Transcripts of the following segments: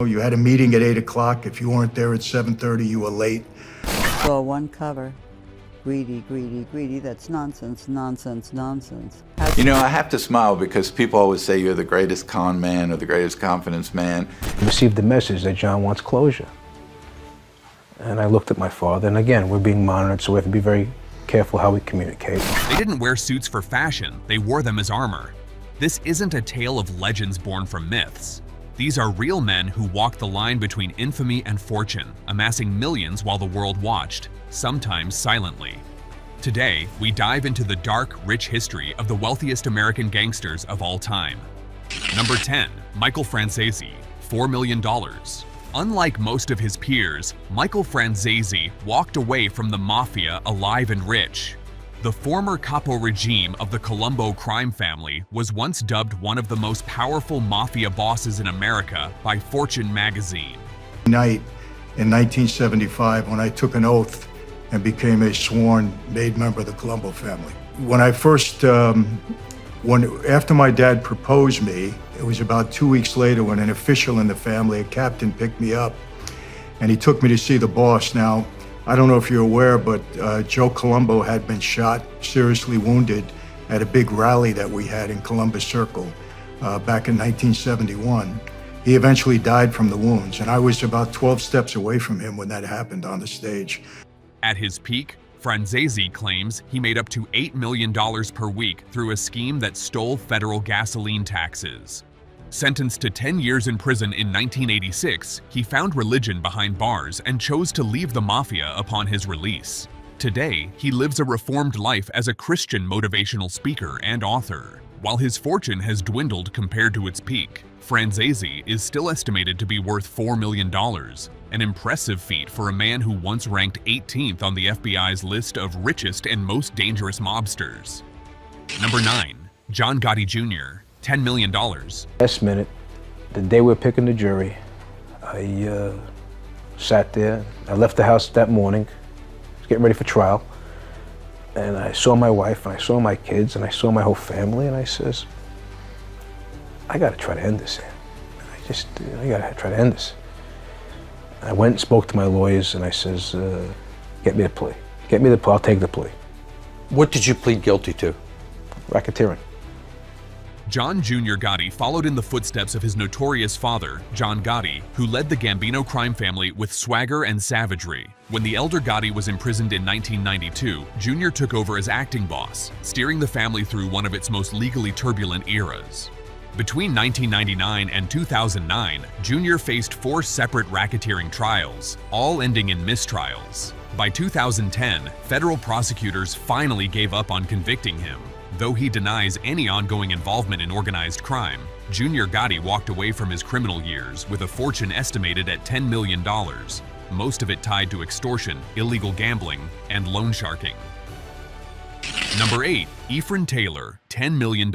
You had a meeting at 8 o'clock. If you weren't there at 7:30, you were late. Saw one cover. Greedy, greedy, greedy. That's nonsense, nonsense, nonsense. You know, I have to smile because people always say you're the greatest con man or the greatest confidence man. I received the message that John wants closure. And I looked at my father, and again, we're being monitored, so we have to be very careful how we communicate. They didn't wear suits for fashion, they wore them as armor. This isn't a tale of legends born from myths. These are real men who walked the line between infamy and fortune, amassing millions while the world watched, sometimes silently. Today, we dive into the dark, rich history of the wealthiest American gangsters of all time. Number 10, Michael Francesi, $4 million. Unlike most of his peers, Michael Francesi walked away from the mafia alive and rich. The former capo regime of the Colombo crime family was once dubbed one of the most powerful mafia bosses in America by Fortune magazine. Night in 1975 when I took an oath and became a sworn made member of the Colombo family. When I first, after my dad proposed me, it was about 2 weeks later when an official in the family, a captain, picked me up and he took me to see the boss. Now, I don't know if you're aware, but Joe Colombo had been shot, seriously wounded at a big rally that we had in Columbus Circle back in 1971. He eventually died from the wounds, and I was about 12 steps away from him when that happened on the stage. At his peak, Francesi claims he made up to $8 million per week through a scheme that stole federal gasoline taxes. Sentenced to 10 years in prison in 1986, he found religion behind bars and chose to leave the mafia upon his release. Today, he lives a reformed life as a Christian motivational speaker and author. While his fortune has dwindled compared to its peak, Francesi is still estimated to be worth $4 million, an impressive feat for a man who once ranked 18th on the FBI's list of richest and most dangerous mobsters. Number 9, John Gotti Jr., $10 million. Last minute, the day we were picking the jury, I sat there. I left the house that morning, getting ready for trial, and I saw my wife, and I saw my kids, and I saw my whole family, and I says, I gotta try to end this here. I gotta try to end this. I went and spoke to my lawyers, and I says, get me the plea. Get me the plea, I'll take the plea. What did you plead guilty to? Racketeering. John Jr. Gotti followed in the footsteps of his notorious father, John Gotti, who led the Gambino crime family with swagger and savagery. When the elder Gotti was imprisoned in 1992, Jr. took over as acting boss, steering the family through one of its most legally turbulent eras. Between 1999 and 2009, Jr. faced 4 separate racketeering trials, all ending in mistrials. By 2010, federal prosecutors finally gave up on convicting him. Though he denies any ongoing involvement in organized crime, Jr. Gotti walked away from his criminal years with a fortune estimated at $10 million, most of it tied to extortion, illegal gambling, and loan sharking. Number 8, Ephra Taylor, $10 million.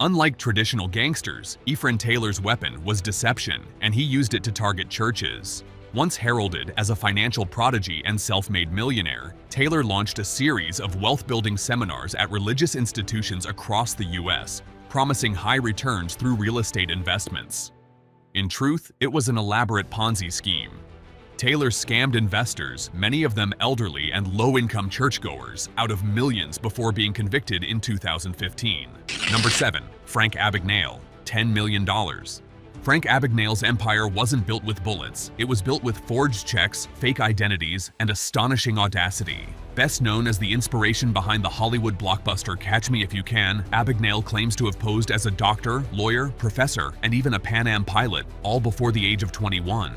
Unlike traditional gangsters, Ephra Taylor's weapon was deception, and he used it to target churches. Once heralded as a financial prodigy and self-made millionaire, Taylor launched a series of wealth-building seminars at religious institutions across the U.S., promising high returns through real estate investments. In truth, it was an elaborate Ponzi scheme. Taylor scammed investors, many of them elderly and low-income churchgoers, out of millions before being convicted in 2015. Number 7, Frank Abagnail, $10 million. Frank Abagnail's empire wasn't built with bullets. It was built with forged checks, fake identities, and astonishing audacity. Best known as the inspiration behind the Hollywood blockbuster Catch Me If You Can, Abagnail claims to have posed as a doctor, lawyer, professor, and even a Pan Am pilot, all before the age of 21.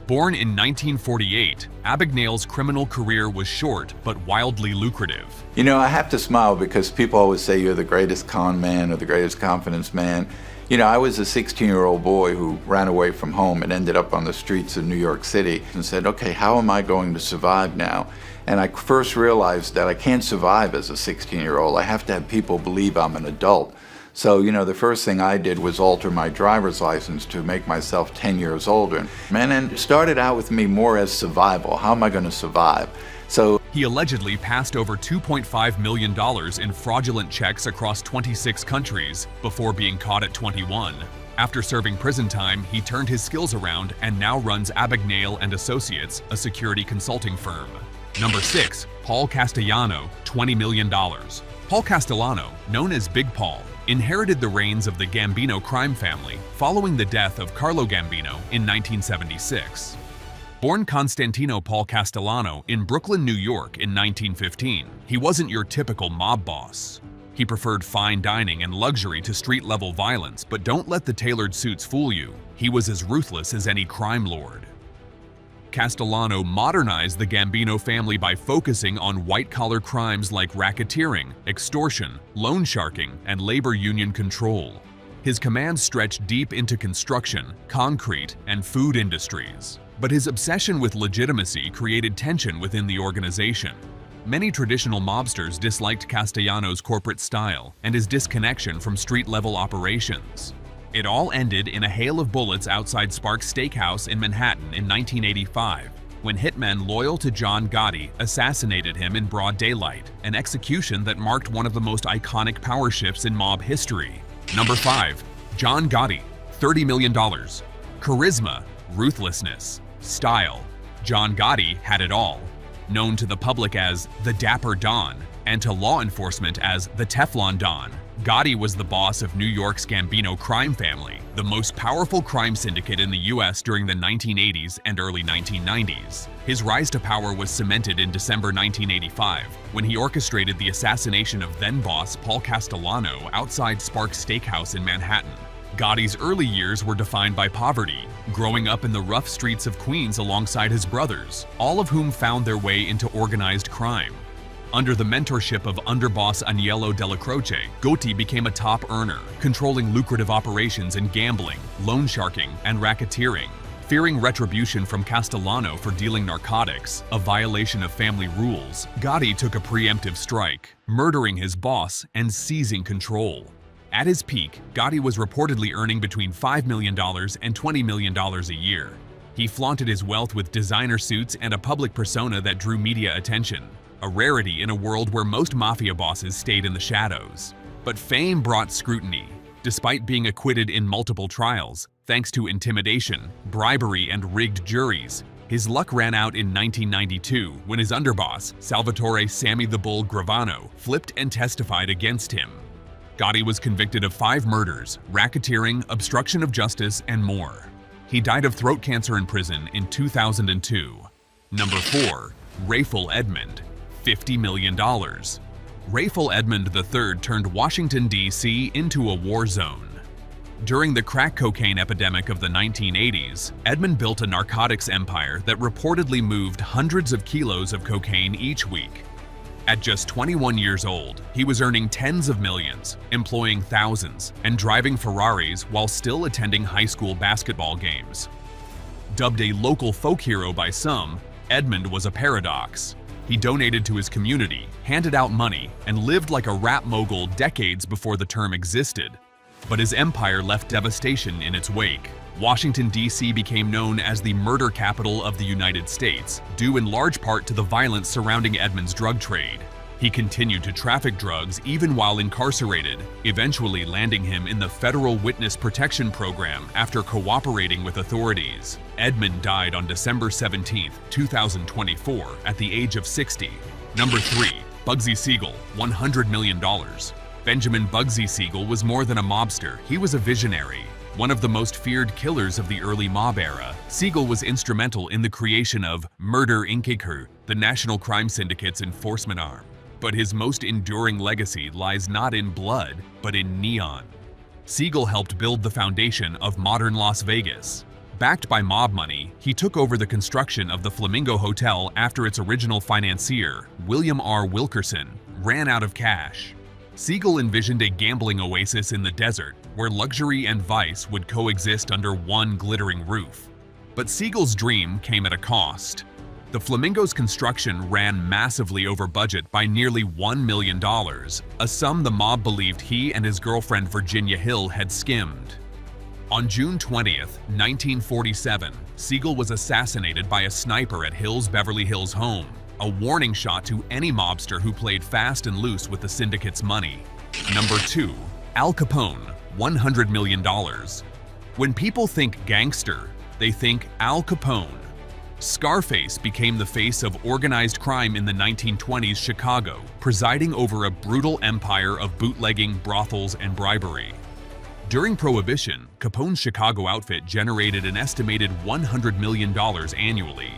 Born in 1948, Abagnail's criminal career was short but wildly lucrative. You know, I have to smile because people always say you're the greatest con man or the greatest confidence man. You know, I was a 16-year-old boy who ran away from home and ended up on the streets of New York City and said, okay, how am I going to survive now? And I first realized that I can't survive as a 16-year-old. I have to have people believe I'm an adult. So, you know, the first thing I did was alter my driver's license to make myself 10 years older. And it started out with me more as survival. How am I going to survive? So he allegedly passed over $2.5 million in fraudulent checks across 26 countries before being caught at 21. After serving prison time, he turned his skills around and now runs Abagnail and Associates, a security consulting firm. Number 6. Paul Castellano, $20 million. Paul Castellano, known as Big Paul, inherited the reins of the Gambino crime family following the death of Carlo Gambino in 1976. Born Constantino Paul Castellano in Brooklyn, New York in 1915, he wasn't your typical mob boss. He preferred fine dining and luxury to street-level violence, but don't let the tailored suits fool you. He was as ruthless as any crime lord. Castellano modernized the Gambino family by focusing on white-collar crimes like racketeering, extortion, loan sharking, and labor union control. His command stretched deep into construction, concrete, and food industries. But his obsession with legitimacy created tension within the organization. Many traditional mobsters disliked Castellano's corporate style and his disconnection from street-level operations. It all ended in a hail of bullets outside Sparks Steakhouse in Manhattan in 1985, when hitmen loyal to John Gotti assassinated him in broad daylight, an execution that marked one of the most iconic power shifts in mob history. Number 5. John Gotti, $30 million. Charisma, ruthlessness, style. John Gotti had it all. Known to the public as the Dapper Don and to law enforcement as the Teflon Don, Gotti was the boss of New York's Gambino crime family, the most powerful crime syndicate in the U.S. during the 1980s and early 1990s. His rise to power was cemented in December 1985, when he orchestrated the assassination of then-boss Paul Castellano outside Sparks Steakhouse in Manhattan. Gotti's early years were defined by poverty, growing up in the rough streets of Queens alongside his brothers, all of whom found their way into organized crime. Under the mentorship of underboss Agnello Della Croce, Gotti became a top earner, controlling lucrative operations in gambling, loan sharking, and racketeering. Fearing retribution from Castellano for dealing narcotics, a violation of family rules, Gotti took a preemptive strike, murdering his boss and seizing control. At his peak, Gotti was reportedly earning between $5 million and $20 million a year. He flaunted his wealth with designer suits and a public persona that drew media attention, a rarity in a world where most mafia bosses stayed in the shadows. But fame brought scrutiny. Despite being acquitted in multiple trials, thanks to intimidation, bribery, and rigged juries, his luck ran out in 1992 when his underboss, Salvatore Sammy the Bull Gravano, flipped and testified against him. Gotti was convicted of 5 murders, racketeering, obstruction of justice, and more. He died of throat cancer in prison in 2002. Number 4. Rafel Edmund, $50 million. Rafel Edmund III turned Washington, D.C. into a war zone. During the crack cocaine epidemic of the 1980s, Edmund built a narcotics empire that reportedly moved hundreds of kilos of cocaine each week. At just 21 years old, he was earning tens of millions, employing thousands, and driving Ferraris while still attending high school basketball games. Dubbed a local folk hero by some, Edmund was a paradox. He donated to his community, handed out money, and lived like a rap mogul decades before the term existed. But his empire left devastation in its wake. Washington, D.C. became known as the murder capital of the United States, due in large part to the violence surrounding Edmund's drug trade. He continued to traffic drugs even while incarcerated, eventually landing him in the Federal Witness Protection Program after cooperating with authorities. Edmund died on December 17, 2024, at the age of 60. Number 3. Bugsy Seagull, $100 million. Benjamin Bugsy Seagull was more than a mobster, he was a visionary. One of the most feared killers of the early mob era, Seagull was instrumental in the creation of Murder Inc., the National Crime Syndicate's enforcement arm. But his most enduring legacy lies not in blood, but in neon. Seagull helped build the foundation of modern Las Vegas. Backed by mob money, he took over the construction of the Flamingo Hotel after its original financier, William R. Wilkerson, ran out of cash. Seagull envisioned a gambling oasis in the desert where luxury and vice would coexist under one glittering roof. But Seagull's dream came at a cost. The Flamingo's construction ran massively over budget by nearly $1 million, a sum the mob believed he and his girlfriend Virginia Hill had skimmed. On June 20th, 1947, Seagull was assassinated by a sniper at Hill's Beverly Hills home, a warning shot to any mobster who played fast and loose with the syndicate's money. Number 2. Al Capone, $100 million. When people think gangster, they think Al Capone. Scarface became the face of organized crime in the 1920s Chicago, presiding over a brutal empire of bootlegging, brothels, and bribery. During Prohibition, Capone's Chicago outfit generated an estimated $100 million annually.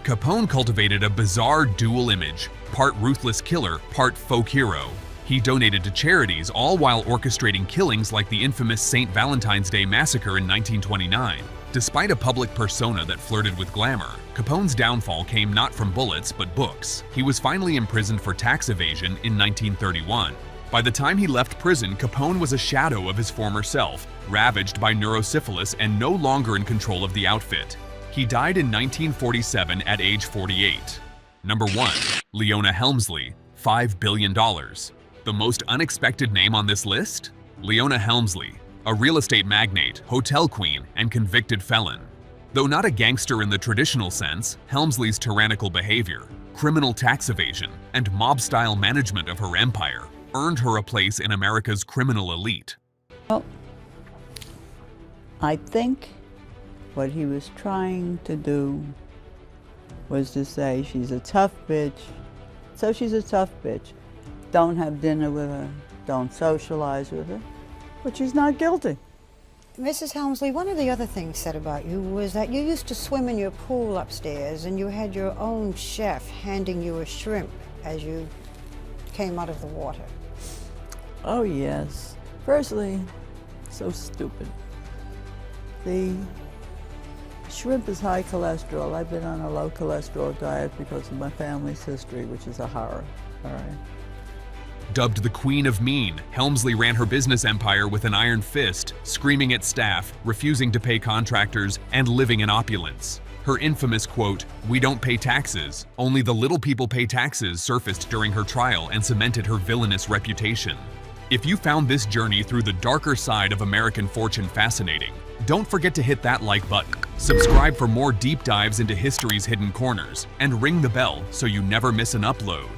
Capone cultivated a bizarre dual image, part ruthless killer, part folk hero. He donated to charities, all while orchestrating killings like the infamous St. Valentine's Day Massacre in 1929. Despite a public persona that flirted with glamour, Capone's downfall came not from bullets but books. He was finally imprisoned for tax evasion in 1931. By the time he left prison, Capone was a shadow of his former self, ravaged by neurosyphilis and no longer in control of the outfit. He died in 1947 at age 48. Number 1. Leona Helmsley, $5 billion. The most unexpected name on this list? Leona Helmsley, a real estate magnate, hotel queen, and convicted felon. Though not a gangster in the traditional sense, Helmsley's tyrannical behavior, criminal tax evasion, and mob-style management of her empire earned her a place in America's criminal elite. Well, I think what he was trying to do was to say she's a tough bitch, so she's a tough bitch. Don't have dinner with her, don't socialize with her, but she's not guilty. Mrs. Helmsley, one of the other things said about you was that you used to swim in your pool upstairs and you had your own chef handing you a shrimp as you came out of the water. Oh yes. Firstly, so stupid. The shrimp is high cholesterol. I've been on a low cholesterol diet because of my family's history, which is a horror, all right? Dubbed the Queen of Mean, Helmsley ran her business empire with an iron fist, screaming at staff, refusing to pay contractors, and living in opulence. Her infamous quote, "We don't pay taxes, only the little people pay taxes," surfaced during her trial and cemented her villainous reputation. If you found this journey through the darker side of American fortune fascinating, don't forget to hit that like button, subscribe for more deep dives into history's hidden corners, and ring the bell so you never miss an upload.